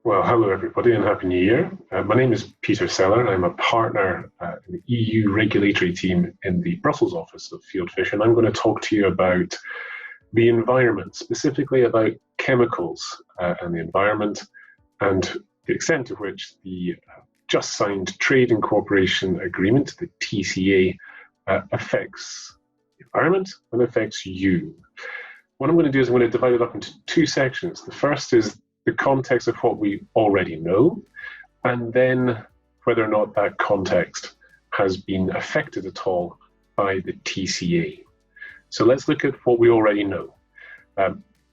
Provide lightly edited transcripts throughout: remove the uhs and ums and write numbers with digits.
Well, hello everybody and Happy New Year. My name is Peter Sellar. I'm a partner in the EU regulatory team in the Brussels office of Field Fish, and I'm going to talk to you about the environment, specifically about chemicals and the environment, and the extent to which the just signed Trade and Cooperation Agreement, the TCA, affects the environment and affects you. What I'm going to do is I'm going to divide it up into two sections. The first is the context of what we already know, and then whether or not that context has been affected at all by the TCA. So let's look at what we already know.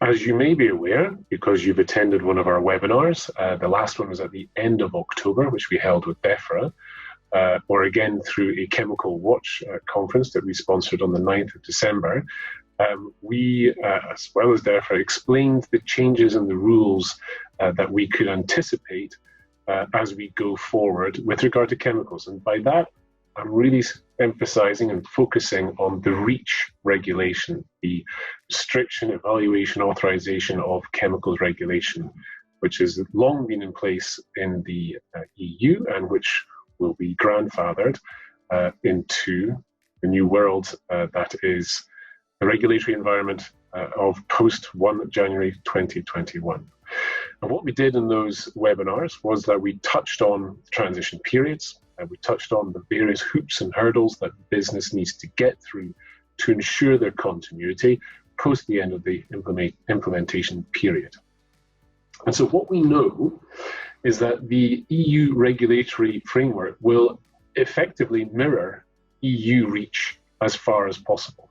As you may be aware, because you've attended one of our webinars, the last one was at the end of October, which we held with DEFRA, or again through a Chemical Watch conference that we sponsored on the 9th of December, we, as well as DEFRA, explained the changes in the rules that we could anticipate as we go forward with regard to chemicals. And by that, I'm really emphasizing and focusing on the REACH regulation, the restriction, evaluation, authorization of chemicals regulation, which has long been in place in the EU and which will be grandfathered into the new world that is the regulatory environment of post-1 January 2021. And what we did in those webinars was that we touched on transition periods, and we touched on the various hoops and hurdles that business needs to get through to ensure their continuity post the end of the implementation period. And so what we know is that the EU regulatory framework will effectively mirror EU REACH as far as possible.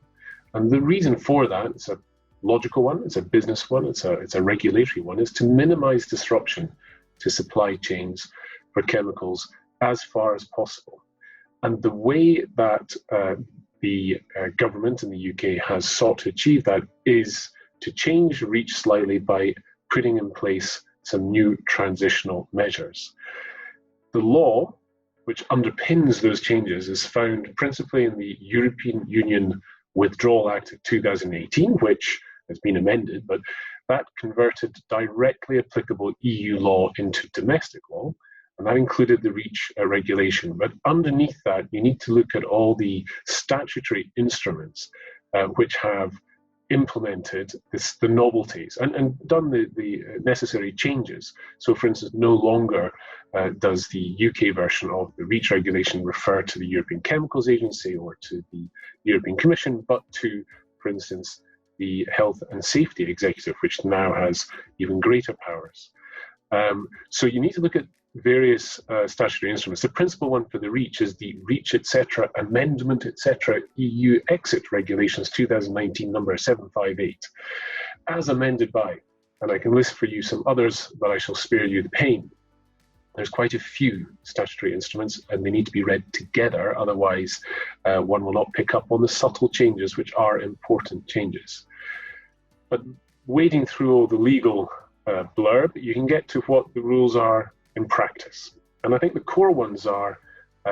And the reason for that, it's a logical one, it's a business one, it's a regulatory one, is to minimize disruption to supply chains for chemicals as far as possible. And the way that the government in the UK has sought to achieve that is to change REACH slightly by putting in place some new transitional measures. The law which underpins those changes is found principally in the European Union Withdrawal Act of 2018, which has been amended, but that converted directly applicable EU law into domestic law, and that included the REACH regulation. But underneath that, you need to look at all the statutory instruments which have implemented the novelties and done the necessary changes. So, for instance, no longer does the UK version of the REACH regulation refer to the European Chemicals Agency or to the European Commission, but to, for instance, the Health and Safety Executive, which now has even greater powers. So you need to look at various statutory instruments. The principal one for the REACH is the REACH etc. Amendment etc. EU Exit Regulations 2019 number 758, as amended by, and I can list for you some others, but I shall spare you the pain. There's quite a few statutory instruments and they need to be read together, otherwise one will not pick up on the subtle changes which are important changes. But wading through all the legal blurb, you can get to what the rules are in practice. And I think the core ones are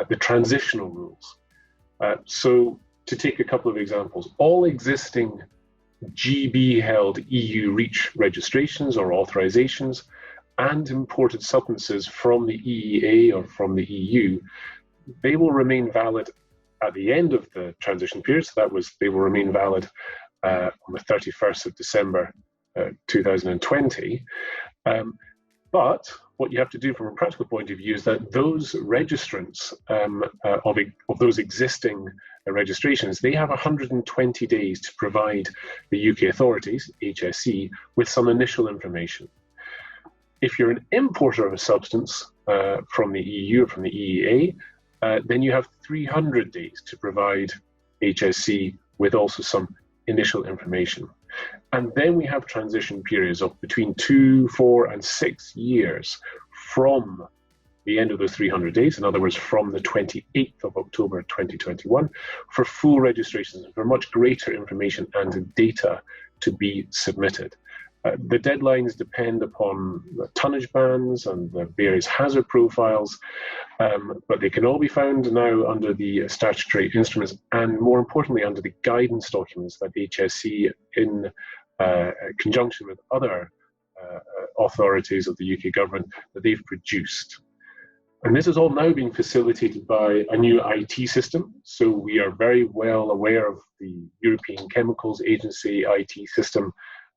the transitional rules. So to take a couple of examples, all existing GB-held EU REACH registrations or authorizations and imported substances from the EEA or from the EU, they will remain valid at the end of the transition period. So they will remain valid on the 31st of December 2020. But what you have to do from a practical point of view is that those registrants of those existing registrations, they have 120 days to provide the UK authorities, HSE, with some initial information. If you're an importer of a substance from the EU or from the EEA, then you have 300 days to provide HSE with also some initial information. And then we have transition periods of between 2, 4, and 6 years from the end of those 300 days, in other words, from the 28th of October 2021, for full registrations and for much greater information and data to be submitted. The deadlines depend upon the tonnage bands and the various hazard profiles, but they can all be found now under the statutory instruments and, more importantly, under the guidance documents that HSE, in conjunction with other authorities of the UK government that they've produced. And this is all now being facilitated by a new IT system. So we are very well aware of the European Chemicals Agency IT system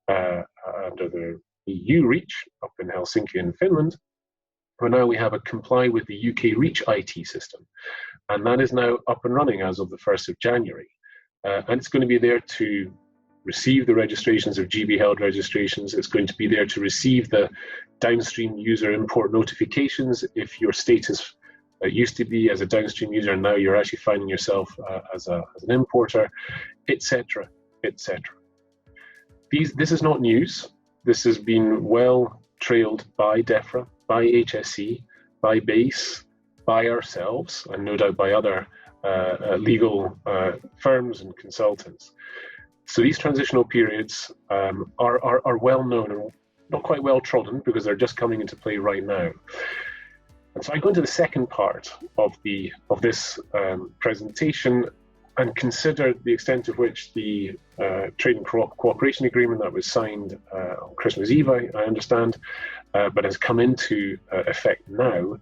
under the EU REACH up in Helsinki in Finland. But now we have a comply with the UK REACH IT system. And that is now up and running as of the 1st of January. And it's going to be there to receive the registrations of GB held registrations. It's going to be there to receive the downstream user import notifications if your status used to be as a downstream user and now you're actually finding yourself as an importer, etc., etc. This is not news. This has been well trailed by DEFRA, by HSE, by BASE, by ourselves, and no doubt by other legal firms and consultants. So these transitional periods are well known and not quite well trodden because they're just coming into play right now. And so I go into the second part of this presentation and consider the extent to which the trade and cooperation agreement that was signed on Christmas Eve, I understand, but has come into effect now.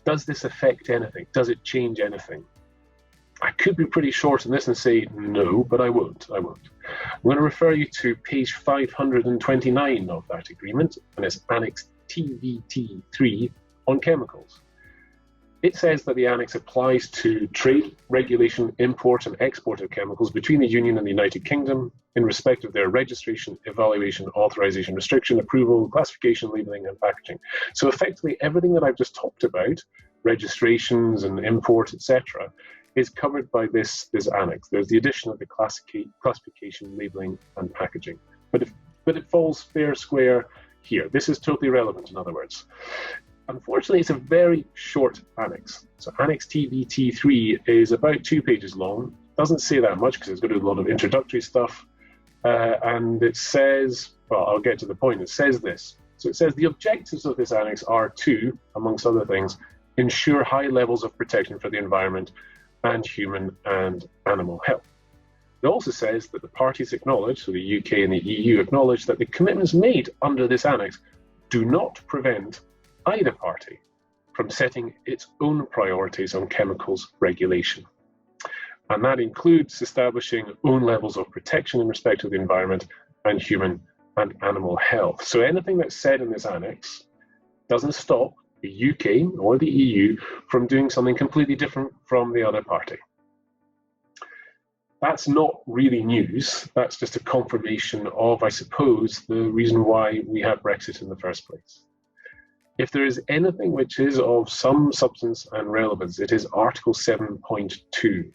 Does this affect anything? Does it change anything? I could be pretty short on this and say no, but I won't. I'm going to refer you to page 529 of that agreement, and it's Annex TVT3 on chemicals. It says that the Annex applies to trade, regulation, import and export of chemicals between the Union and the United Kingdom in respect of their registration, evaluation, authorisation, restriction, approval, classification, labelling and packaging. So effectively everything that I've just talked about, registrations and import, etc., is covered by this Annex. There's the addition of the classification, labelling and packaging. But it falls fair square here. This is totally relevant, in other words. Unfortunately, it's a very short Annex. So Annex TVT3 is about 2 pages long. Doesn't say that much because it's got a lot of introductory stuff. And it says, well, I'll get to the point. It says this. So it says the objectives of this Annex are to, amongst other things, ensure high levels of protection for the environment and human and animal health. It also says that the parties acknowledge, so the UK and the EU acknowledge, that the commitments made under this Annex do not prevent either party from setting its own priorities on chemicals regulation. And that includes establishing own levels of protection in respect of the environment and human and animal health. So anything that's said in this Annex doesn't stop the UK or the EU from doing something completely different from the other party. That's not really news. That's just a confirmation of, I suppose, the reason why we have Brexit in the first place. If there is anything which is of some substance and relevance, it is Article 7.2. It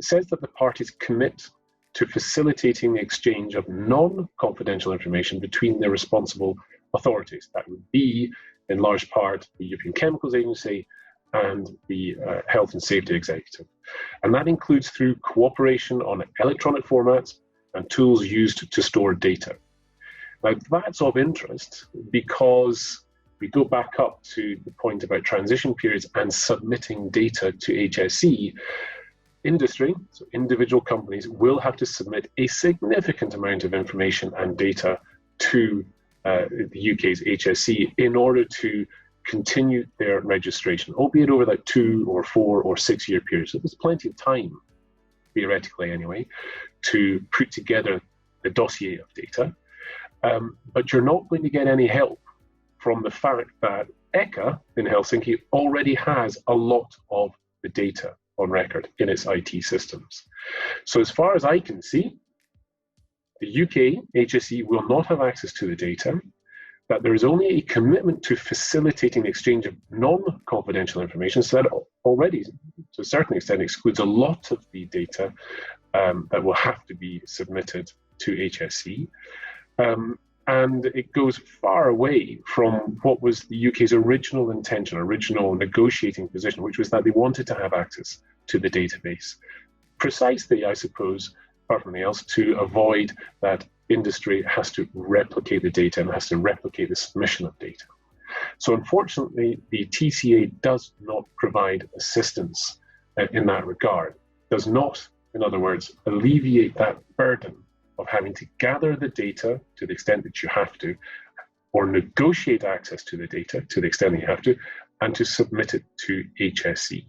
says that the parties commit to facilitating the exchange of non-confidential information between their responsible authorities. That would be, in large part, the European Chemicals Agency and the Health and Safety Executive. And that includes through cooperation on electronic formats and tools used to store data. Now, that's of interest because we go back up to the point about transition periods and submitting data to HSE. Industry, so individual companies, will have to submit a significant amount of information and data to the UK's HSE in order to continue their registration, albeit over that 2 or 4 or 6 year period. So there's plenty of time, theoretically anyway, to put together the dossier of data. But you're not going to get any help from the fact that ECHA in Helsinki already has a lot of the data on record in its IT systems. So as far as I can see, the UK HSE will not have access to the data, that there is only a commitment to facilitating the exchange of non-confidential information, so that already, to a certain extent, excludes a lot of the data that will have to be submitted to HSE. And it goes far away from what was the UK's original intention, original negotiating position, which was that they wanted to have access to the database. Precisely, I suppose, apart from anything else, to avoid that industry has to replicate the data and has to replicate the submission of data. So unfortunately, the TCA does not provide assistance in that regard, does not, in other words, alleviate that burden of having to gather the data to the extent that you have to, or negotiate access to the data to the extent that you have to, and to submit it to HSE.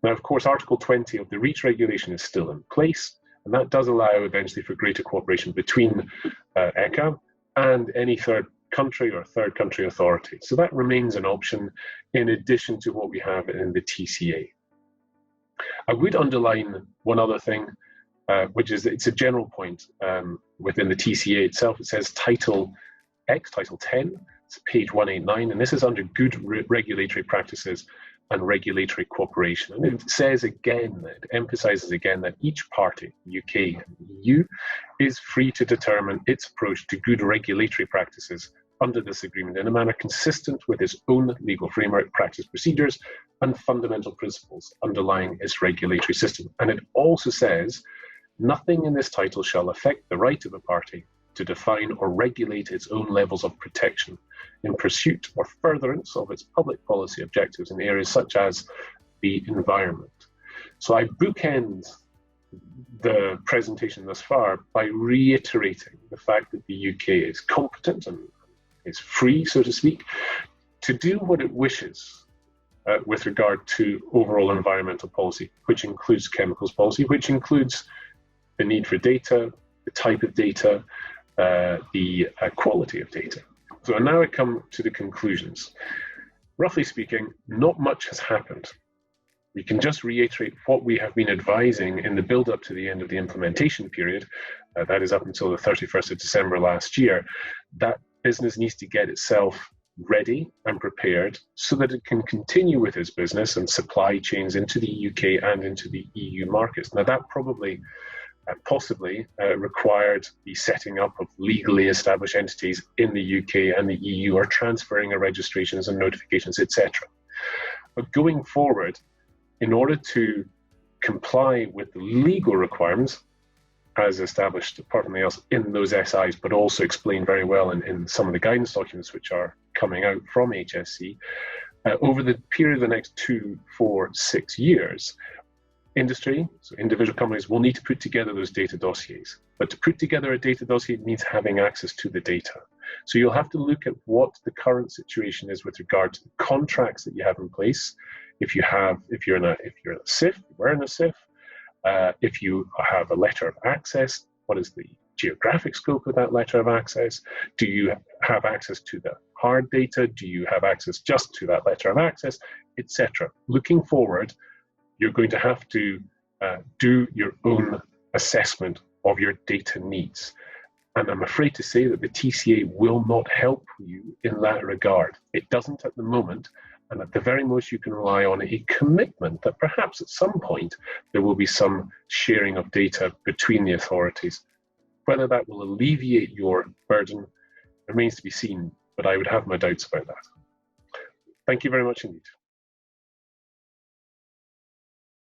Now, of course, Article 20 of the REACH regulation is still in place, and that does allow eventually for greater cooperation between ECA and any third country or third country authority. So that remains an option in addition to what we have in the TCA. I would underline one other thing, which is that it's a general point within the TCA itself. It says Title X, Title 10, it's page 189, and this is under good regulatory practices and regulatory cooperation. And it says again, it emphasizes again that each party, UK and EU, is free to determine its approach to good regulatory practices under this agreement in a manner consistent with its own legal framework, practice, procedures, and fundamental principles underlying its regulatory system. And it also says, nothing in this title shall affect the right of a party to define or regulate its own levels of protection in pursuit or furtherance of its public policy objectives in areas such as the environment. So I bookend the presentation thus far by reiterating the fact that the UK is competent and is free, so to speak, to do what it wishes with regard to overall environmental policy, which includes chemicals policy, which includes the need for data, the type of data, the quality of data. So now I come to the conclusions. Roughly speaking, not much has happened. We can just reiterate what we have been advising in the build-up to the end of the implementation period, that is up until the 31st of December last year, that business needs to get itself ready and prepared so that it can continue with its business and supply chains into the UK and into the EU markets. Now that probably possibly required the setting up of legally established entities in the UK and the EU, or transferring of registrations and notifications, etc. But going forward, in order to comply with the legal requirements as established, apart from anything else, in those SIs, but also explained very well in some of the guidance documents which are coming out from HSC, over the period of the next 2, 4, 6 years, industry, so individual companies, will need to put together those data dossiers. But to put together a data dossier, it needs having access to the data. So you'll have to look at what the current situation is with regard to the contracts that you have in place. If you're in a SIF, we're in a SIF. If you have a letter of access, what is the geographic scope of that letter of access? Do you have access to the hard data? Do you have access just to that letter of access, etc.? Looking forward, you're going to have to do your own assessment of your data needs. And I'm afraid to say that the TCA will not help you in that regard. It doesn't at the moment, and at the very most you can rely on a commitment that perhaps at some point there will be some sharing of data between the authorities. Whether that will alleviate your burden remains to be seen, but I would have my doubts about that. Thank you very much indeed.